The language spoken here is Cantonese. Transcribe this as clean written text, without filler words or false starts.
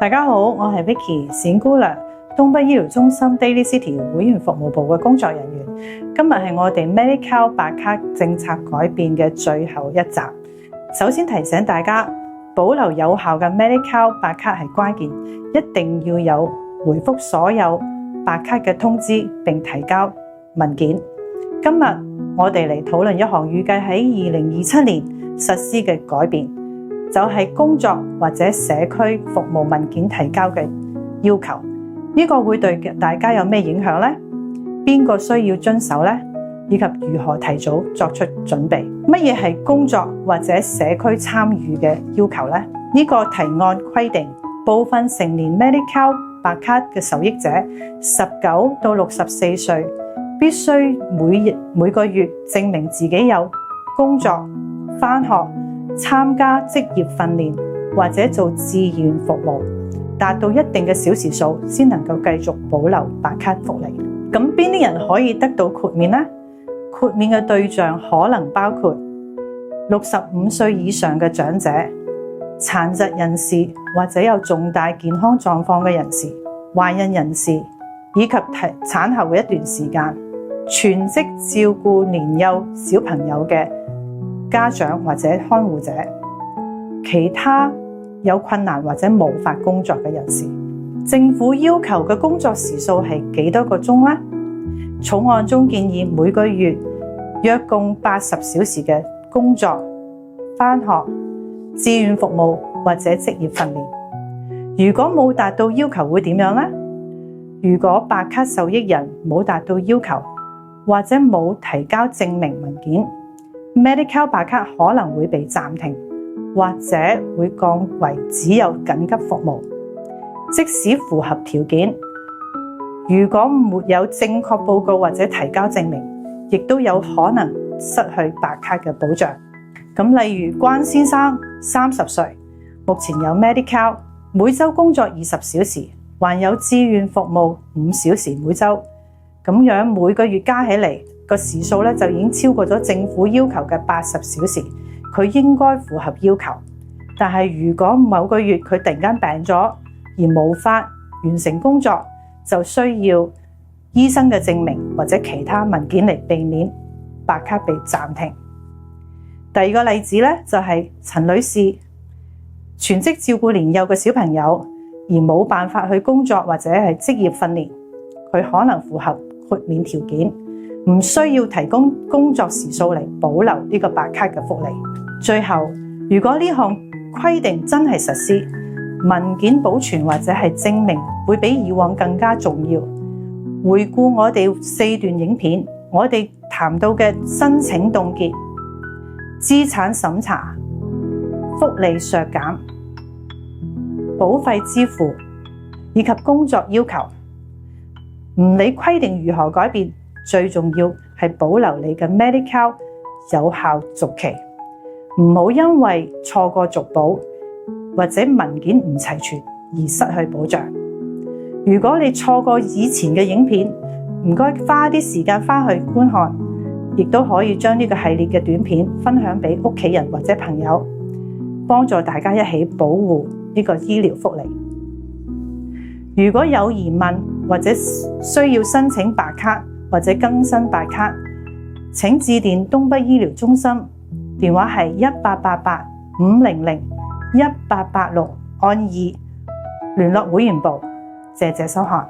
大家好，我係 Vicky 冼姑娘，東北醫療中心 Daily City 會員服務部嘅工作人員。今日係我哋 Medi-Cal 白卡政策改變嘅最後一集。首先提醒大家，保留有效嘅 Medi-Cal 白卡係關鍵，一定要有回覆所有白卡嘅通知並提交文件。今日我哋嚟討論一項預計喺2027年實施嘅改變，就係工作或者社區服務文件提交嘅要求。呢個會對大家有咩影響呢？邊個需要遵守呢？以及如何提早作出準備？乜嘢係工作或者社區參與嘅要求呢？呢個提案規定，部分成年 Medi-Cal 白卡嘅受益者19到64歲，必須每個月證明自己有工作、返學、參加職業訓練或者做志願服務，達到一定嘅小時數，先能夠繼續保留白卡福利。咁邊啲人可以得到豁免呢？豁免嘅對象可能包括65歲以上嘅長者、殘疾人士或者有重大健康狀況嘅人士、懷孕人士以及產後嘅一段時間、全職照顧年幼小朋友嘅家長或者看護者，其他有困難或者無法工作嘅人士。政府要求嘅工作時數係幾多個鐘呢？草案中建議每個月約共80小時嘅工作、返學、志願服務或者職業訓練。如果冇達到要求會點樣呢？如果白卡受益人冇達到要求或者冇提交證明文件，Medi-Cal 白卡可能會被暫停，或者會降為只有緊急服務。即使符合條件，如果沒有正確報告或者提交證明，亦都有可能失去白卡嘅保障。咁例如關先生30歲，目前有 Medi-Cal， 每周工作20小時，還有志願服務5小時每周，咁樣每個月加起嚟個時數就已經超過咗政府要求嘅80小時，佢應該符合要求。但係如果某個月佢突然間病咗而無法完成工作，就需要醫生嘅證明或者其他文件嚟避免白卡被暫停。第二個例子就係陳女士，全職照顧年幼嘅小朋友而冇辦法去工作或者係職業訓練，佢可能符合豁免條件，唔需要提供工作時數嚟保留呢個白卡嘅福利。最後，如果呢項規定真係實施，文件保存或者係證明會比以往更加重要。回顧我哋4段影片，我哋談到嘅申請凍結、資產審查、福利削減、保費支付以及工作要求，唔理規定如何改變，最重要係保留你嘅 Medi-Cal 有效續期，唔好因為錯過續保或者文件唔齊全而失去保障。如果你錯過以前嘅影片，唔該花啲時間返去觀看，亦都可以將呢個系列嘅短片分享俾屋企人或者朋友，幫助大家一起保護呢個醫療福利。如果有疑問或者需要申請白卡或者更新白卡，請致電東北醫療中心，電話係1888-500-1886，按2聯絡會員部。謝謝收看。